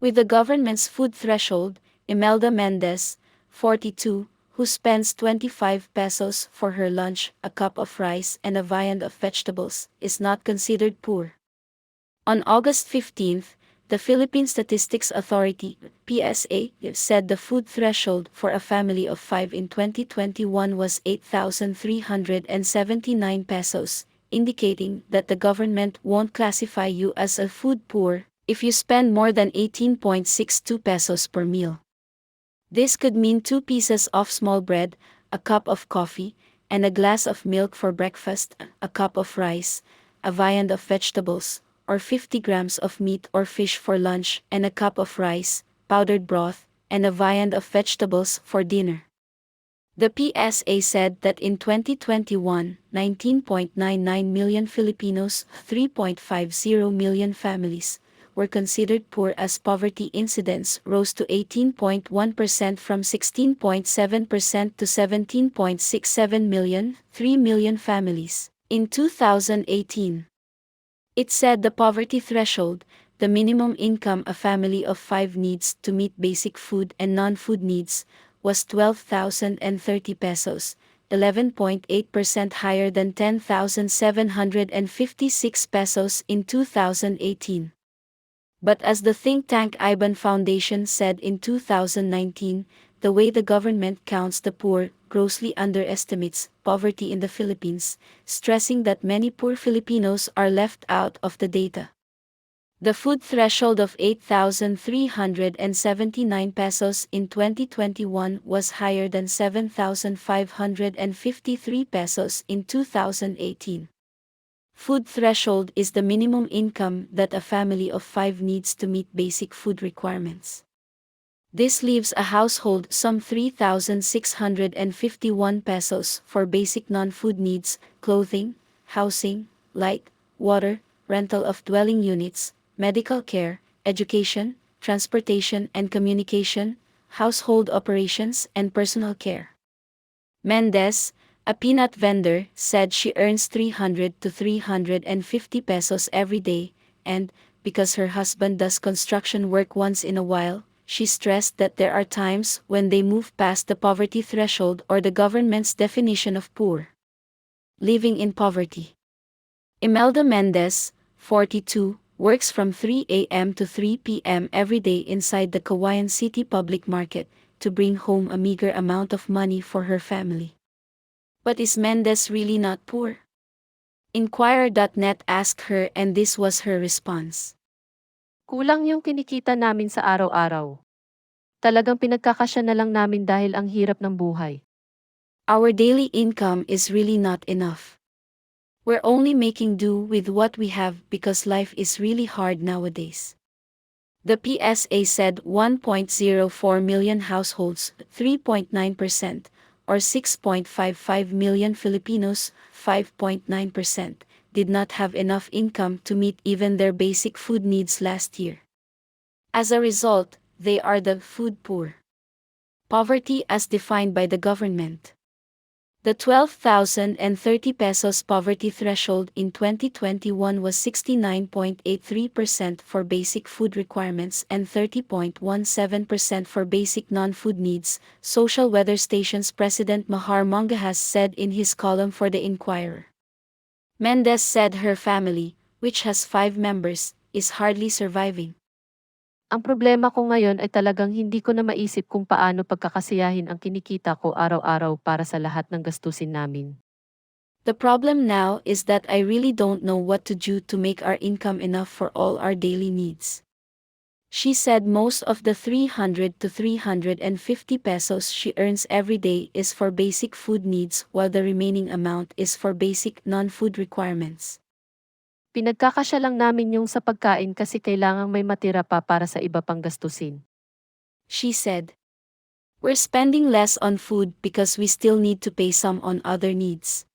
With the government's food threshold, Imelda Mendez, 42, who spends 25 pesos for her lunch, a cup of rice and a viand of vegetables, is not considered poor. On August 15, the Philippine Statistics Authority, PSA, said the food threshold for a family of 5 in 2021 was 8,379 pesos, indicating that the government won't classify you as a food poor if you spend more than 18.62 pesos per meal. This could mean 2 pieces of small bread, a cup of coffee, and a glass of milk for breakfast, a cup of rice, a viand of vegetables, or 50 grams of meat or fish for lunch and a cup of rice, powdered broth, and a viand of vegetables for dinner. The PSA said that in 2021, 19.99 million Filipinos, 3.50 million families, were considered poor as poverty incidence rose to 18.1% from 16.7% to 17.67 million, 3 million families, in 2018. It said the poverty threshold, the minimum income a family of 5 needs to meet basic food and non-food needs, was 12,030 pesos, 11.8% higher than 10,756 pesos in 2018. But as the think tank IBAN Foundation said in 2019, the way the government counts the poor grossly underestimates poverty in the Philippines, stressing that many poor Filipinos are left out of the data. The food threshold of 8,379 pesos in 2021 was higher than 7,553 pesos in 2018. Food threshold is the minimum income that a family of 5 needs to meet basic food requirements. This leaves a household some 3,651 pesos for basic non-food needs, clothing, housing, light, water, rental of dwelling units, medical care, education, transportation and communication, household operations and personal care. Mendez, a peanut vendor, said she earns 300 to 350 pesos every day, and, because her husband does construction work once in a while, she stressed that there are times when they move past the poverty threshold or the government's definition of poor. Living in poverty. Imelda Mendez, 42, works from 3 a.m. to 3 p.m. every day inside the Kawayan City Public Market to bring home a meager amount of money for her family. But is Mendez really not poor? Inquirer.net asked her and this was her response. Kulang yung kinikita namin sa araw-araw. Talagang pinagkakasya na lang namin dahil ang hirap ng buhay. Our daily income is really not enough. We're only making do with what we have because life is really hard nowadays. The PSA said 1.04 million households, 3.9%, or 6.55 million Filipinos, 5.9%, did not have enough income to meet even their basic food needs last year. As a result, they are the food poor. Poverty as defined by the government. The 12,030 pesos poverty threshold in 2021 was 69.83% for basic food requirements and 30.17% for basic non-food needs, Social Weather Station's President Mahar Mongahas said in his column for The Inquirer. Mendez said her family, which has 5 members, is hardly surviving. Ang problema ko ngayon ay talagang hindi ko na maisip kung paano pagkakasiyahin ang kinikita ko araw-araw para sa lahat ng gastusin namin. The problem now is that I really don't know what to do to make our income enough for all our daily needs. She said most of the 300 to 350 pesos she earns every day is for basic food needs while the remaining amount is for basic non-food requirements. Pinagkakasya lang namin yung sa pagkain kasi kailangang may matira pa para sa iba pang gastusin. She said, "We're spending less on food because we still need to pay some on other needs."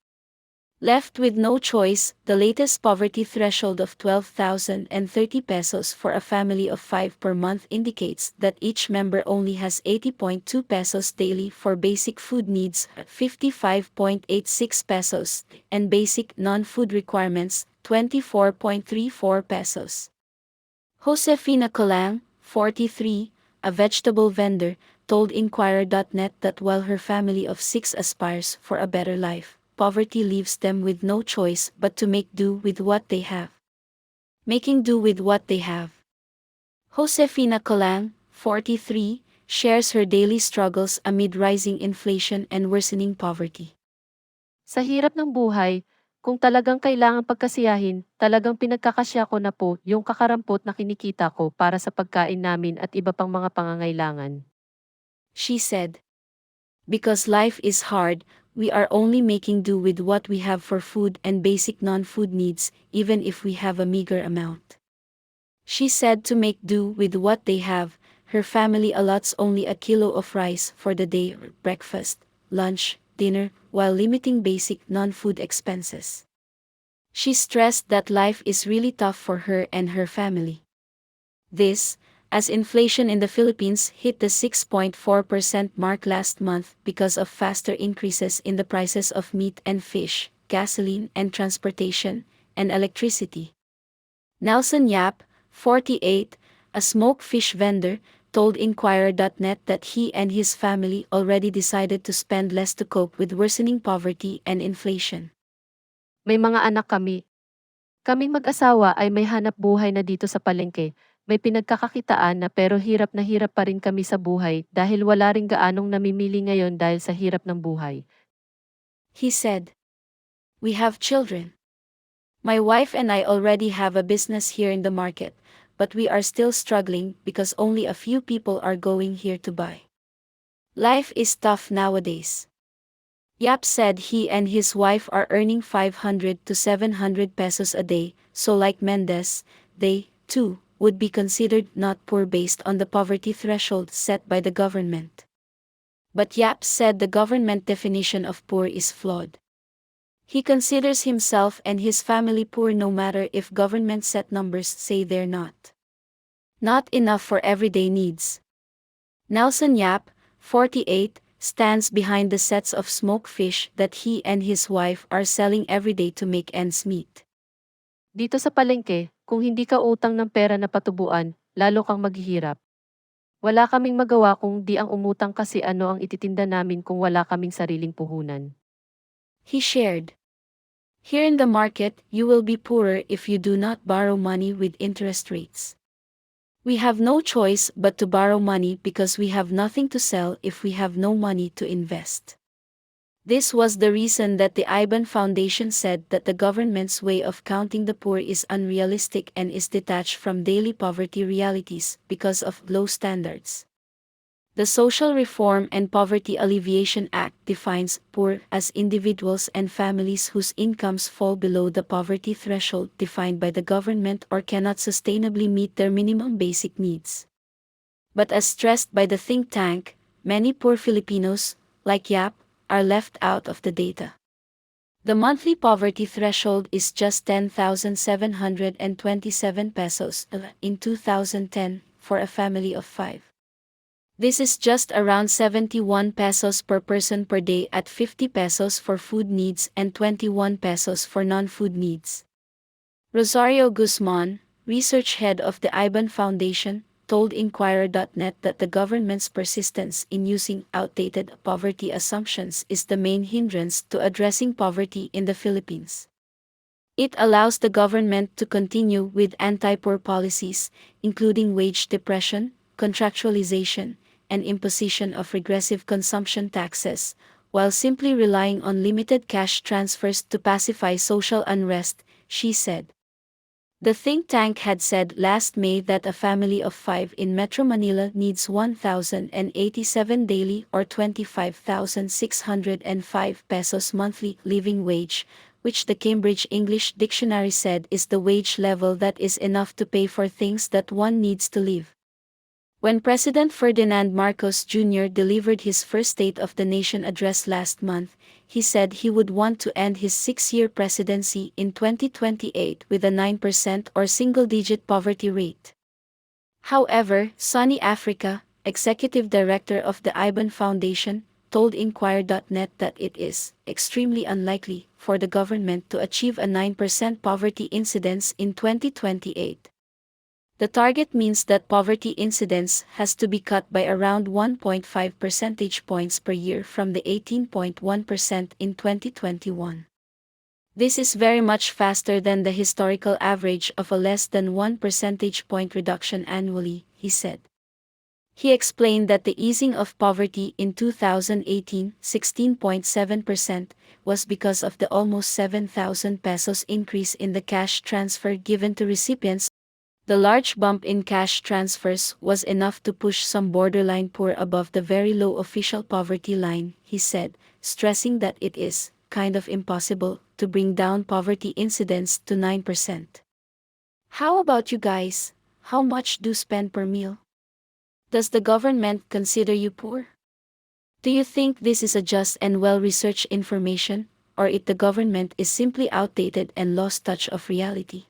Left with no choice, the latest poverty threshold of 12,030 pesos for a family of 5 per month indicates that each member only has 80.2 pesos daily for basic food needs, 55.86 pesos, and basic non-food requirements, 24.34 pesos. Josefina Colang, 43, a vegetable vendor, told Inquirer.net that while her family of 6 aspires for a better life, poverty leaves them with no choice but to make do with what they have. Making do with what they have. Josefina Colang, 43, shares her daily struggles amid rising inflation and worsening poverty. Sa hirap ng buhay, kung talagang kailangan pagkasiyahin, talagang pinagkakasya ko na po yung kakarampot na kinikita ko para sa pagkain namin at iba pang mga pangangailangan. She said, because life is hard, we are only making do with what we have for food and basic non-food needs, even if we have a meager amount. She said to make do with what they have, her family allots only a kilo of rice for the day or breakfast, lunch, dinner, while limiting basic non-food expenses. She stressed that life is really tough for her and her family. This, as inflation in the Philippines hit the 6.4% mark last month because of faster increases in the prices of meat and fish, gasoline and transportation, and electricity. Nelson Yap, 48, a smoked fish vendor, told Inquirer.net that he and his family already decided to spend less to cope with worsening poverty and inflation. May mga anak kami. Kaming mag-asawa ay may hanap buhay na dito sa palengke. May pinagkakakitaan na pero hirap na hirap pa rin kami sa buhay dahil wala ring gaanong namimili ngayon dahil sa hirap ng buhay. He said, "We have children. My wife and I already have a business here in the market, but we are still struggling because only a few people are going here to buy. Life is tough nowadays." Yap said he and his wife are earning 500 to 700 pesos a day, so like Mendez, they, too, would be considered not poor based on the poverty threshold set by the government. But Yap said the government definition of poor is flawed. He considers himself and his family poor no matter if government set numbers say they're not. Not enough for everyday needs. Nelson Yap, 48, stands behind the sets of smoked fish that he and his wife are selling every day to make ends meet. Dito sa palengke, kung hindi ka utang ng pera na patubuan, lalo kang maghihirap. Wala kaming magawa kung di ang umutang kasi ano ang ititinda namin kung wala kaming sariling puhunan. He shared. Here in the market, you will be poorer if you do not borrow money with interest rates. We have no choice but to borrow money because we have nothing to sell if we have no money to invest. This was the reason that the IBAN Foundation said that the government's way of counting the poor is unrealistic and is detached from daily poverty realities because of low standards. The Social Reform and Poverty Alleviation Act defines poor as individuals and families whose incomes fall below the poverty threshold defined by the government or cannot sustainably meet their minimum basic needs. But as stressed by the think tank, many poor Filipinos, like Yap, are left out of the data. The monthly poverty threshold is just 10,727 pesos in 2010 for a family of 5. This is just around 71 pesos per person per day at 50 pesos for food needs and 21 pesos for non-food needs. Rosario Guzman, research head of the IBAN Foundation, told Inquirer.net that the government's persistence in using outdated poverty assumptions is the main hindrance to addressing poverty in the Philippines. It allows the government to continue with anti-poor policies, including wage depression, contractualization, and imposition of regressive consumption taxes, while simply relying on limited cash transfers to pacify social unrest, she said. The think tank had said last May that a family of 5 in Metro Manila needs 1,087 daily or 25,605 pesos monthly living wage, which the Cambridge English Dictionary said is the wage level that is enough to pay for things that one needs to live. When President Ferdinand Marcos Jr. delivered his first State of the Nation address last month, he said he would want to end his 6-year presidency in 2028 with a 9% or single-digit poverty rate. However, Sunny Africa, executive director of the IBAN Foundation, told Inquirer.net that it is extremely unlikely for the government to achieve a 9% poverty incidence in 2028. The target means that poverty incidence has to be cut by around 1.5 percentage points per year from the 18.1% in 2021. This is very much faster than the historical average of a less than 1 percentage point reduction annually, he said. He explained that the easing of poverty in 2018, 16.7%, was because of the almost 7,000 pesos increase in the cash transfer given to recipients. The large bump in cash transfers was enough to push some borderline poor above the very low official poverty line, he said, stressing that it is kind of impossible to bring down poverty incidence to 9%. How about you guys? How much do you spend per meal? Does the government consider you poor? Do you think this is a just and well-researched information, or if the government is simply outdated and lost touch of reality?